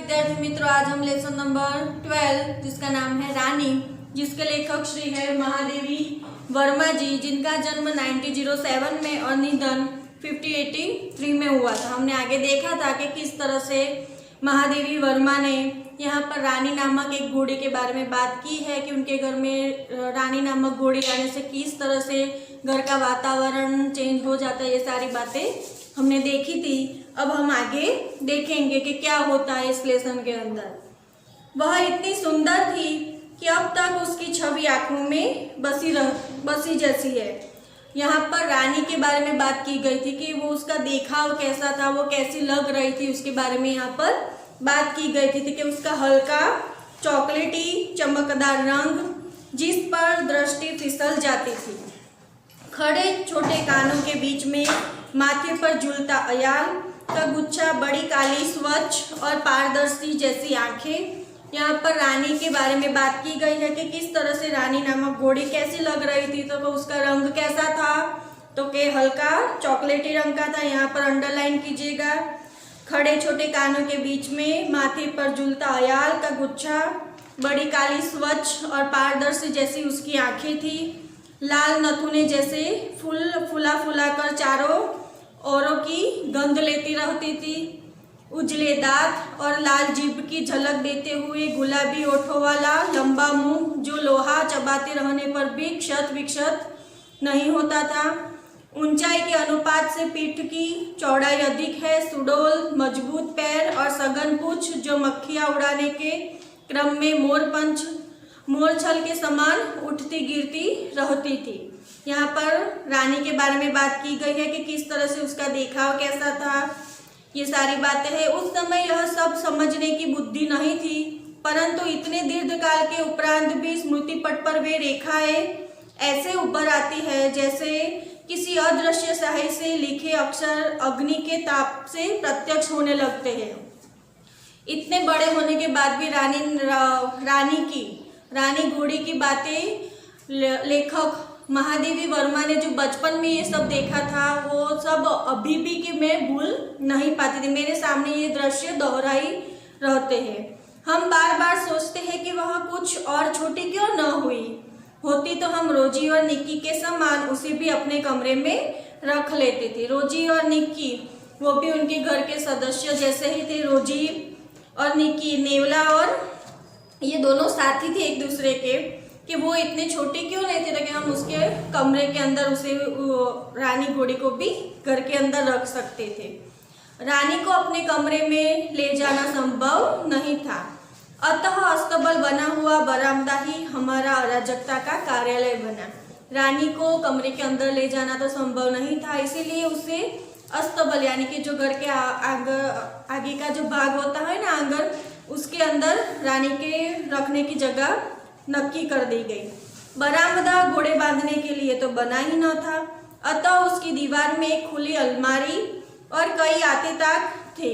विद्यार्थी मित्रों, आज हम लेसन नंबर 12 जिसका नाम है रानी, जिसके लेखक श्री है महादेवी वर्मा जी, जिनका जन्म 1907 में और निधन 5083 में हुआ था। हमने आगे देखा था कि किस तरह से महादेवी वर्मा ने यहाँ पर रानी नामक एक घोड़ी के बारे में बात की है कि उनके घर में रानी नामक घोड़ी आने से किस तरह से घर का वातावरण चेंज हो जाता है। ये सारी बातें हमने देखी थी। अब हम आगे देखेंगे कि क्या होता है इस लेसन के अंदर। वह इतनी सुंदर थी कि अब तक उसकी छवि आंखों में बसी जैसी है। यहाँ पर रानी के बारे में बात की गई थी कि वो उसका देखाव कैसा था, वो कैसी लग रही थी, उसके बारे में यहाँ पर बात की गई थी कि उसका हल्का चॉकलेटी चमकदार रंग, जिस पर दृष्टि फिसल जाती थी, खड़े छोटे कानों के बीच में माथे पर झूलता अयाल का गुच्छा, बड़ी काली स्वच्छ और पारदर्शी जैसी आंखें। यहाँ पर रानी के बारे में बात की गई है कि किस तरह से रानी नामक घोड़ी कैसी लग रही थी, तो उसका रंग कैसा था, तो के हल्का चॉकलेटी रंग का था। यहाँ पर अंडरलाइन कीजिएगा। खड़े छोटे कानों के बीच में माथे पर झूलता अयाल का गुच्छा, बड़ी काली स्वच्छ और पारदर्शी जैसी उसकी आंखें थी। लाल नथुने जैसे फुला कर चारों औरों की गंध लेती रहती थी। उजले दांत और लाल जीभ की झलक देते हुए गुलाबी ओठों वाला लंबा मुंह, जो लोहा चबाते रहने पर भी क्षत विक्षत नहीं होता था। ऊंचाई के अनुपात से पीठ की चौड़ाई अधिक है। सुडौल मजबूत पैर और सघन पूंछ, जो मक्खियां उड़ाने के क्रम में मोरछल के समान उठती गिरती रहती थी। यहाँ पर रानी के बारे में बात की गई है कि किस तरह से उसका देखाव कैसा था। ये सारी बातें हैं। उस समय यह सब समझने की बुद्धि नहीं थी, परंतु इतने दीर्घकाल के उपरांत भी स्मृति पट पर वे रेखाएं ऐसे उभर आती है जैसे किसी अदृश्य स्याही से लिखे अक्षर अग्नि के ताप से प्रत्यक्ष होने लगते हैं। इतने बड़े होने के बाद भी रानी घोड़ी की बातें लेखक महादेवी वर्मा ने जो बचपन में ये सब देखा था, वो सब अभी भी कि मैं भूल नहीं पाती थी। मेरे सामने ये दृश्य दोहराई रहते हैं। हम बार बार सोचते हैं कि वह कुछ और छोटी क्यों न होती तो हम रोजी और निक्की के समान उसे भी अपने कमरे में रख लेते थे। रोजी और निक्की वो भी उनके घर के सदस्य जैसे ही थे। रोजी और निक्की, नेवला और ये दोनों साथी थे एक दूसरे के, कि वो इतने छोटे क्यों नहीं थे कि हम उसके कमरे के अंदर उसे रानी घोड़ी को भी घर के अंदर रख सकते थे। रानी को अपने कमरे में ले जाना संभव नहीं था, अतः अस्तबल बना हुआ बरामदा ही हमारा अराजकता का कार्यालय बना। रानी को कमरे के अंदर ले जाना तो संभव नहीं था, इसीलिए उसे अस्तबल यानी कि जो घर के आगे का जो भाग होता है ना, आंगन, उसके अंदर रानी के रखने की जगह नक्की कर दी गई। बरामदा घोड़े बांधने के लिए तो बना ही न था, अतः उसकी दीवार में एक खुली अलमारी और कई आते ताक थे।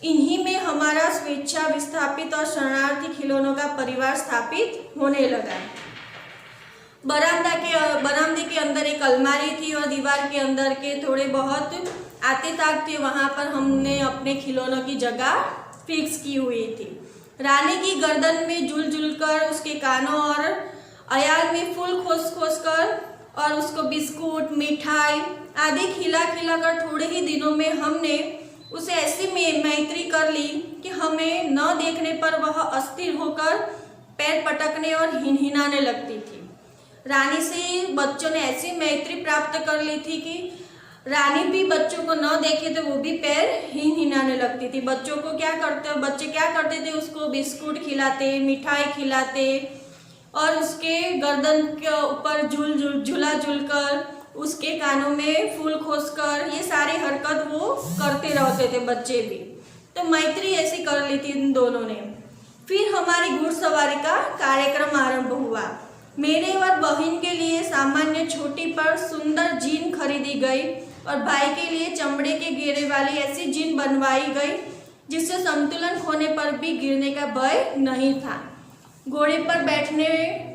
इन्हीं में हमारा स्वेच्छा विस्थापित और शरणार्थी खिलौनों का परिवार स्थापित होने लगा। बरामदे के अंदर एक अलमारी थी और दीवार के अंदर के थोड़े बहुत आते ताक थे। वहां पर हमने अपने खिलौनों की जगह फिक्स की हुई थी। रानी की गर्दन में झूल कर, उसके कानों और अयाल में फूल खोस कर और उसको बिस्कुट, मिठाई आदि खिला कर थोड़े ही दिनों में हमने उसे ऐसी मैत्री कर ली कि हमें न देखने पर वह अस्थिर होकर पैर पटकने और हिनहिनाने लगती थी। रानी से बच्चों ने ऐसी मैत्री प्राप्त कर ली थी कि रानी भी बच्चों को न देखे तो वो भी पैर हिनहिनाने लगती थी। बच्चे क्या करते थे, उसको बिस्कुट खिलाते, मिठाई खिलाते और उसके गर्दन के ऊपर झूला कर, उसके कानों में फूल खोस कर, ये सारी हरकत वो करते रहते थे बच्चे भी। तो मैत्री ऐसी कर ली थी इन दोनों ने। फिर हमारी घुड़सवारी का कार्यक्रम आरंभ हुआ। मेरे और बहन के लिए सामान्य छोटी पर सुंदर जीन खरीदी गई और भाई के लिए चमड़े के घेरे वाली ऐसी जीन बनवाई गई जिससे संतुलन खोने पर भी गिरने का भय नहीं था। घोड़े पर बैठने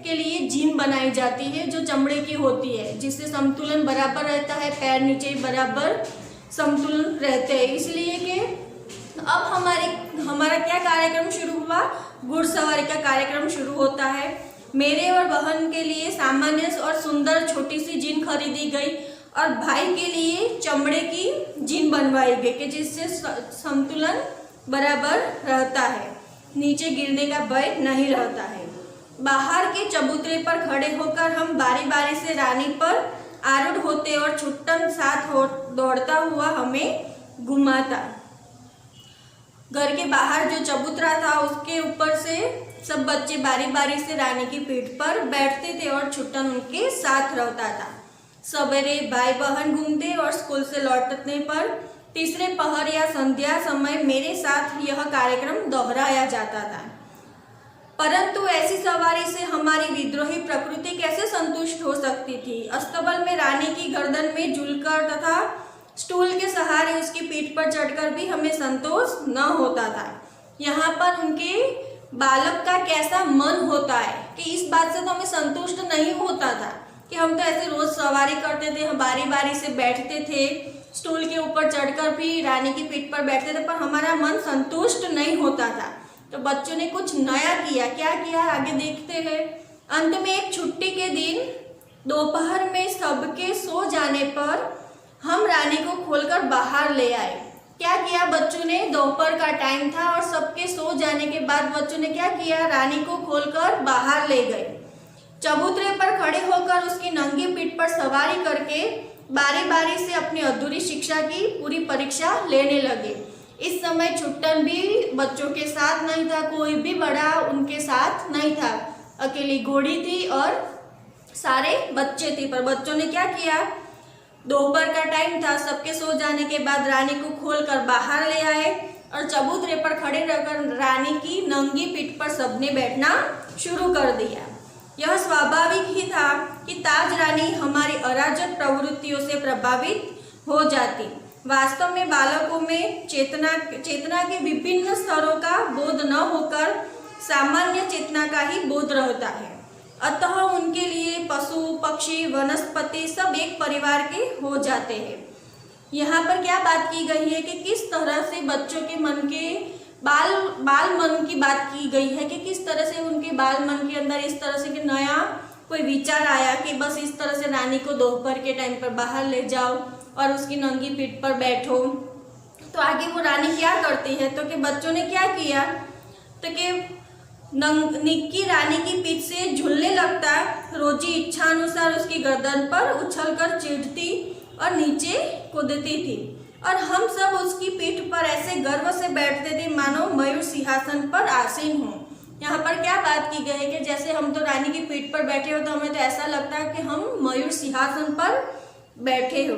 के लिए जीन बनाई जाती है जो चमड़े की होती है, जिससे संतुलन बराबर रहता है, पैर नीचे बराबर संतुलन रहते हैं। इसलिए कि अब हमारा क्या कार्यक्रम शुरू हुआ, घुड़सवारी का कार्यक्रम शुरू होता है। मेरे और बहन के लिए सामान्य और सुंदर छोटी सी जीन खरीदी गई और भाई के लिए चमड़े की जीन बनवाई गई कि जिससे संतुलन बराबर रहता है, नीचे गिरने का भय नहीं रहता है। बाहर के चबूतरे पर खड़े होकर हम बारी बारी से रानी पर आरूढ़ होते और छुट्टन साथ दौड़ता हुआ हमें घुमाता। घर के बाहर जो चबूतरा था उसके ऊपर से सब बच्चे बारी बारी से रानी की पीठ पर बैठते थे और छुट्टन उनके साथ रहता था। सवेरे भाई बहन घूमते और स्कूल से लौटने पर तीसरे पहर या संध्या समय मेरे साथ यह कार्यक्रम दोहराया जाता था। परंतु ऐसी सवारी से हमारी विद्रोही प्रकृति कैसे संतुष्ट हो सकती थी। अस्तबल में रानी की गर्दन में झूलकर तथा स्टूल के सहारे उसकी पीठ पर चढ़कर भी हमें संतोष न होता था। यहाँ पर उनके बालक का कैसा मन होता है कि इस बात से तो हमें संतुष्ट नहीं होता था कि हम तो ऐसे रोज सवारी करते थे, हम बारी बारी से बैठते थे, स्टूल के ऊपर चढ़कर भी रानी की पीठ पर बैठते थे, पर हमारा मन संतुष्ट नहीं होता था। तो बच्चों ने कुछ नया किया। क्या किया आगे देखते हैं। अंत में एक छुट्टी के दिन दोपहर में सबके सो जाने पर हम रानी को खोलकर बाहर ले आए। क्या किया बच्चों ने, दोपहर का टाइम था और सबके सो जाने के बाद बच्चों ने क्या किया, रानी को खोलकर बाहर ले गए। चबूतरे पर खड़े होकर उसकी नंगी पीठ पर सवारी करके बारी बारी से अपनी अधूरी शिक्षा की पूरी परीक्षा लेने लगे। इस समय छुट्टन भी बच्चों के साथ नहीं था, कोई भी बड़ा उनके साथ नहीं था, अकेली घोड़ी थी और सारे बच्चे थे। पर बच्चों ने क्या किया, दोपहर का टाइम था, सबके सो जाने के बाद रानी को खोलकर बाहर ले आए और चबूतरे पर खड़े रहकर रानी की नंगी पीठ पर सबने बैठना शुरू कर दिया। यह स्वाभाविक ही था कि ताज रानी हमारी अराजक प्रवृत्तियों से प्रभावित हो जाती। वास्तव में बालकों में चेतना के विभिन्न स्तरों का बोध न होकर सामान्य चेतना का ही बोध रहता है। अतः उनके लिए पशु पक्षी वनस्पति सब एक परिवार के हो जाते हैं। यहाँ पर क्या बात की गई है कि किस तरह से बच्चों के मन के बाल मन की बात की गई है कि किस तरह से उनके बाल मन के अंदर इस तरह से कि नया कोई विचार आया कि बस इस तरह से रानी को दोपहर के टाइम पर बाहर ले जाओ और उसकी नंगी पीठ पर बैठो। तो आगे वो रानी क्या करती है, तो कि बच्चों ने क्या किया, तो कि निक्की रानी की पीठ से झूलने लगता, रोजी इच्छा अनुसार उसकी गर्दन पर उछलकर चिढ़ती और नीचे कूदती थी और हम सब उसकी पीठ पर ऐसे गर्व से बैठते थे मानो मयूर सिंहासन पर आसीन हो। यहाँ पर क्या बात की गई है कि जैसे हम तो रानी की पीठ पर बैठे हो तो हमें तो ऐसा लगता है कि हम मयूर सिंहासन पर बैठे हो।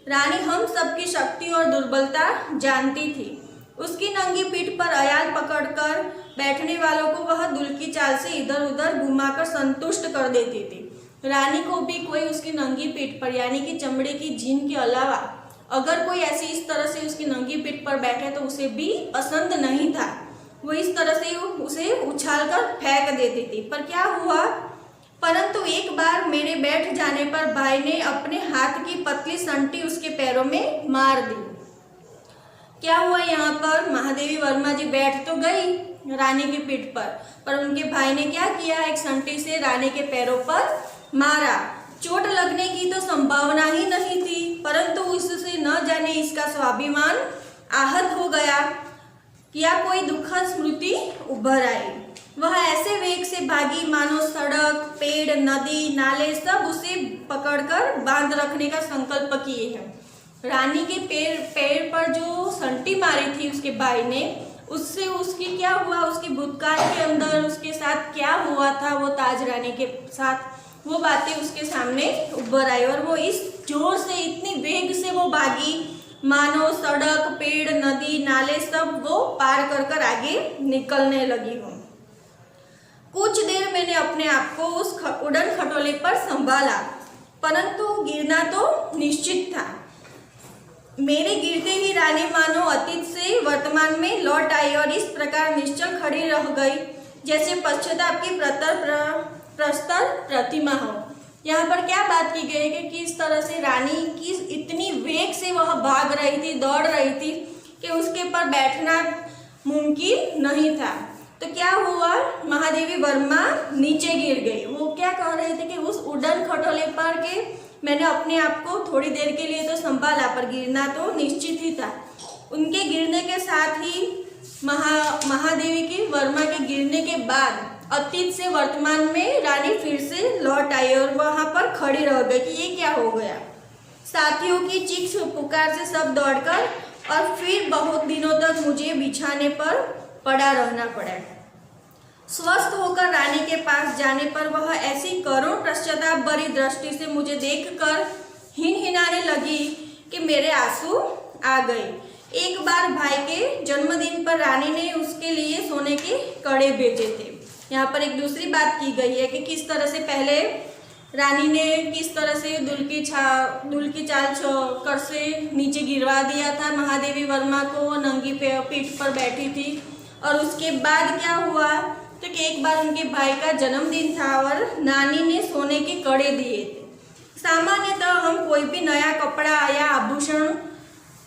रानी हम सबकी शक्ति और दुर्बलता जानती थी। उसकी नंगी पीठ पर अयाल पकड़कर बैठने वालों को वह दुल की चाल से इधर उधर घुमाकर संतुष्ट कर देती थी। रानी को भी कोई उसकी नंगी पीठ पर यानी कि चमड़े की जीन के अलावा अगर कोई ऐसी इस तरह से उसकी नंगी पीठ पर बैठे तो उसे भी पसंद नहीं था। वो इस तरह से उसे उछालकर फेंक देती थी। पर क्या हुआ, परंतु एक बार मेरे बैठ जाने पर भाई ने अपने हाथ की पतली संटी उसके पैरों में मार दी। क्या हुआ, यहाँ पर महादेवी वर्मा जी बैठ तो गई रानी की पीठ पर उनके भाई ने क्या किया, एक संटी से रानी के पैरों पर मारा। चोट लगने की तो संभावना ही नहीं थी, परंतु उससे न जाने इसका स्वाभिमान आहत हो गया। या कोई दुखद स्मृति उभर आई। वह ऐसे वेग से भागी मानो सड़क, पेड़, नदी, नाले सब उसे पकड़कर बांध रखने का संकल्प किए हैं। रानी के पैर पर जो संटी मारी थी उसके भाई ने, उससे उसकी क्या हुआ, उसके भूतकाल के अंदर उसके साथ क्या हुआ था, वो ताज रानी के साथ वो बातें उसके सामने उभर आई और वो इस जोर से इतनी वेग से वो भागी मानो सड़क, पेड़, नदी, नाले सब वो पार कर कर आगे निकलने लगी हूँ। कुछ देर मैंने अपने आप को उस उड़न खटोले पर संभाला, परंतु गिरना तो निश्चित था। मेरे गिरते ही रानी मानो अतीत से वर्तमान में लौट आई और इस प्रकार निश्चल खड़ी रह गई जैसे पश्चाताप की प्रस्तर प्रतिमा हो। यहाँ पर क्या बात की गई है कि किस तरह से रानी की इतनी वेग से वह भाग रही थी, दौड़ रही थी कि उसके पर बैठना मुमकिन नहीं था। तो क्या हुआ, महादेवी वर्मा नीचे गिर गई। वो क्या कह रहे थे कि उस उड़न खटोले पर के मैंने अपने आप को थोड़ी देर के लिए तो संभाला, पर गिरना तो निश्चित ही था। उनके गिरने के साथ ही महादेवी की वर्मा के गिरने के बाद अतीत से वर्तमान में रानी फिर से लौट आई और वहां पर खड़ी रह गई कि ये क्या हो गया। साथियों की चीख पुकार से सब दौड़कर और फिर बहुत दिनों तक मुझे बिछाने पर पड़ा रहना पड़ा। स्वस्थ होकर रानी के पास जाने पर वह ऐसी करुण पश्चाताप भरी दृष्टि से मुझे देखकर हिनहिनाने लगी कि मेरे आंसू आ गए। एक बार भाई के जन्मदिन पर रानी ने उसके लिए सोने के कड़े भेजे थे। यहाँ पर एक दूसरी बात की गई है कि किस तरह से पहले रानी ने किस तरह से दुल की चाल कर से नीचे गिरवा दिया था महादेवी वर्मा को, नंगी पीठ पर बैठी थी। और उसके बाद क्या हुआ तो कि एक बार उनके भाई का जन्मदिन था और नानी ने सोने के कड़े दिए थे। सामान्यतः हम कोई भी नया कपड़ा या आभूषण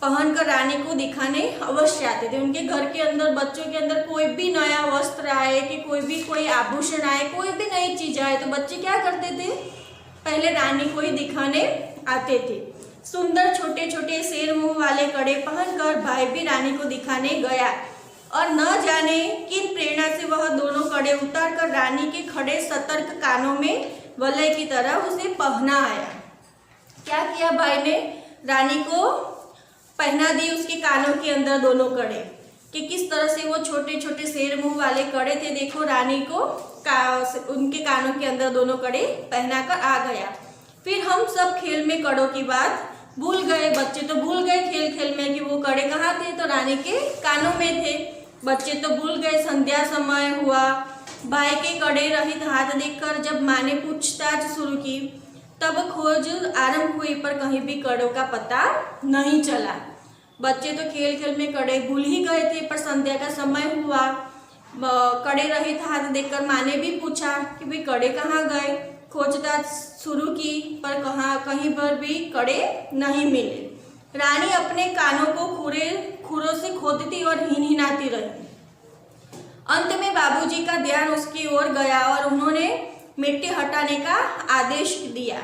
पहनकर रानी को दिखाने अवश्य आते थे। उनके घर के अंदर, बच्चों के अंदर कोई भी नया वस्त्र आए कि कोई आभूषण आए, कोई भी नई चीज आए तो बच्चे क्या करते थे, पहले रानी को ही दिखाने आते थे। सुंदर छोटे छोटे शेर मुंह वाले कड़े पहनकर भाई भी रानी को दिखाने गया और न जाने किन प्रेरणा से वह दोनों कड़े उतारकर रानी के खड़े सतर्क कानों में वलय की तरह उसे पहना आया। क्या किया भाई ने, रानी को पहना दी उसके कानों के अंदर दोनों कड़े, कि किस तरह से वो छोटे छोटे शेर मुंह वाले कड़े थे। देखो रानी को उनके कानों के अंदर दोनों कड़े पहनाकर आ गया। फिर हम सब खेल में कड़ों की बात भूल गए। बच्चे तो भूल गए खेल खेल में कि वो कड़े कहाँ थे, तो रानी के कानों में थे। बच्चे तो भूल गए। संध्या समय हुआ। भाई के कड़े रहित हाथ देखकर जब माँ ने पूछताछ शुरू की तब खोज आरंभ हुई, पर कहीं भी कड़ों का पता नहीं चला। बच्चे तो खेल खेल में कड़े भूल ही गए थे, पर संध्या का समय हुआ। कड़े रहित हाथ देखकर माँ ने भी पूछा कि भाई कड़े कहाँ गए। खोजताछ शुरू की, पर कहीं पर भी कड़े नहीं मिले। रानी अपने कानों को खुरों से खोदती और हिनहिनाती रही। अंत में बाबूजी का ध्यान उसकी ओर गया और उन्होंने मिट्टी हटाने का आदेश दिया।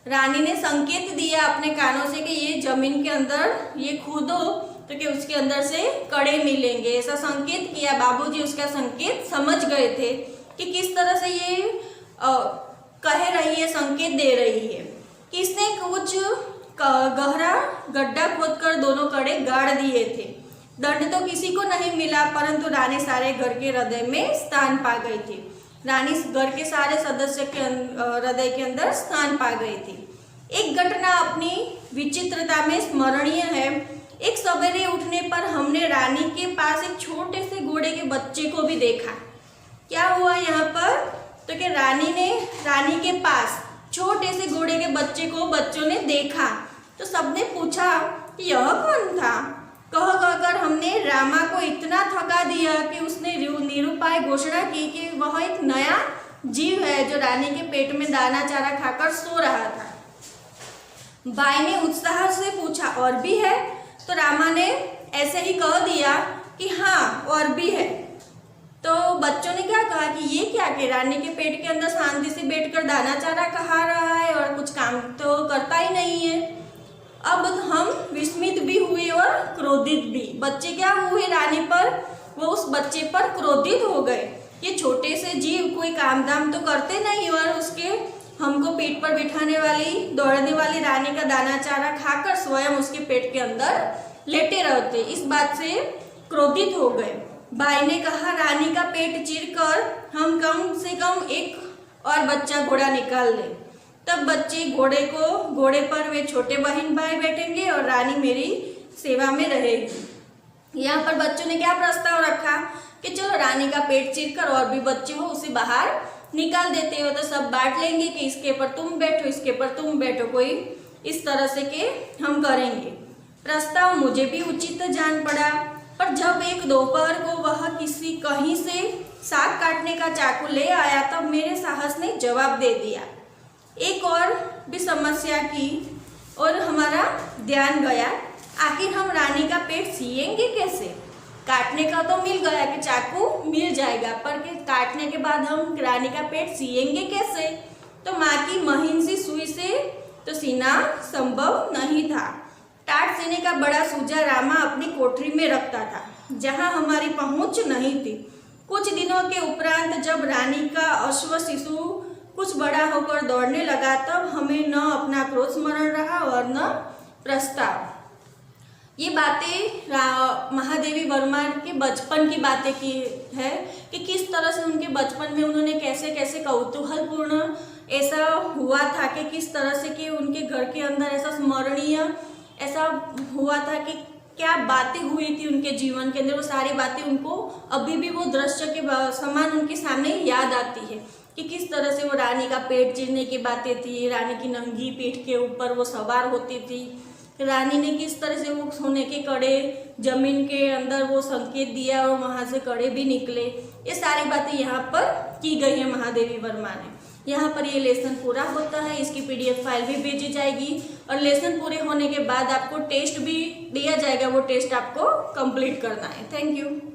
रानी ने संकेत दिया अपने कानों से कि ये जमीन के अंदर ये खोदो तो कि उसके अंदर से कड़े मिलेंगे। ऐसा संकेत किया। बाबूजी उसका संकेत समझ गए थे कि किस तरह से ये कह रही है, संकेत दे रही है। किसने कुछ गहरा गड्ढा खोदकर दोनों कड़े गाड़ दिए थे। दंड तो किसी को नहीं मिला, परंतु रानी सारे घर के हृदय में स्थान पा गई थी। रानी घर के सारे सदस्य के हृदय के अंदर स्थान पा गई थी। एक घटना अपनी विचित्रता में स्मरणीय है। एक सवेरे उठने पर हमने रानी के पास एक छोटे से घोड़े के बच्चे को भी देखा। क्या हुआ यहाँ पर, तो कि रानी के पास छोटे से घोड़े के बच्चे को बच्चों ने देखा तो सबने पूछा कि यह कौन था। कहकर हमने रामा को इतना थका दिया कि उसने निरुपाय घोषणा की कि वह एक नया जीव है जो रानी के पेट में दाना चारा खाकर सो रहा था। भाई ने उत्साह से पूछा और भी है, तो रामा ने ऐसे ही कह दिया कि हाँ और भी है। तो बच्चों ने क्या कहा कि ये क्या, कि रानी के पेट के अंदर शांति से बैठकर दाना चारा खा रहा है और कुछ काम तो करता ही नहीं है। अब हम विस्मित भी हुए और क्रोधित भी। बच्चे क्या हुए रानी पर, वो उस बच्चे पर क्रोधित हो गए। ये छोटे से जीव कोई काम धाम तो करते नहीं और उसके हमको पेट पर बिठाने वाली दौड़ने वाली रानी का दाना चारा खाकर स्वयं उसके पेट के अंदर लेटे रहते। इस बात से क्रोधित हो गए। भाई ने कहा रानी का पेट चीरकर हम कम से कम एक और बच्चा घोड़ा निकाल लें, तब बच्चे घोड़े पर वे छोटे बहन भाई बैठेंगे और रानी मेरी सेवा में रहेगी। यहाँ पर बच्चों ने क्या प्रस्ताव रखा कि चलो रानी का पेट चीरकर और भी बच्चे हो उसे बाहर निकाल देते हो, तो सब बांट लेंगे कि इसके पर तुम बैठो, इसके पर तुम बैठो, कोई इस तरह से के हम करेंगे। प्रस्ताव मुझे भी उचित जान पड़ा, पर जब एक दोपहर को वह कहीं से साग काटने का चाकू ले आया तब मेरे साहस ने जवाब दे दिया। एक और भी समस्या की और हमारा ध्यान गया आखिर हम रानी का पेट सिएंगे कैसे? काटने का तो मिल गया कि चाकू मिल जाएगा, पर काटने के बाद हम रानी का पेट सिएंगे कैसे? तो माँ की महीन सी सुई से तो सीना संभव नहीं था। टाट सीने का बड़ा सूजा रामा अपनी कोठरी में रखता था, जहाँ हमारी पहुँच नहीं थी। कुछ दिनों के उपरांत जब रानी का अश्व शिशु कुछ बड़ा होकर दौड़ने लगा, तब हमें न अपना क्रोध स्मरण रहा और न प्रस्ताव। ये बातें महादेवी वर्मा के बचपन की बातें की है कि किस तरह से उनके बचपन में उन्होंने कैसे कैसे कौतूहलपूर्ण ऐसा हुआ था कि किस तरह से कि उनके घर के अंदर ऐसा स्मरणीय ऐसा हुआ था कि क्या बातें हुई थी उनके जीवन के अंदर। वो सारी बातें उनको अभी भी वो दृश्य के समान उनके सामने याद आती है कि किस तरह से वो रानी का पेट चीरने की बातें थी, रानी की नंगी पीठ के ऊपर वो सवार होती थी, रानी ने किस तरह से वो सोने के कड़े जमीन के अंदर वो संकेत दिया और वहाँ से कड़े भी निकले। ये सारी बातें यहाँ पर की गई है महादेवी वर्मा ने। यहाँ पर ये लेसन पूरा होता है, इसकी PDF फाइल भी भेजी जाएगी और लेसन पूरे होने के बाद आपको टेस्ट भी दिया जाएगा, वो टेस्ट आपको कंप्लीट करना है। Thank you.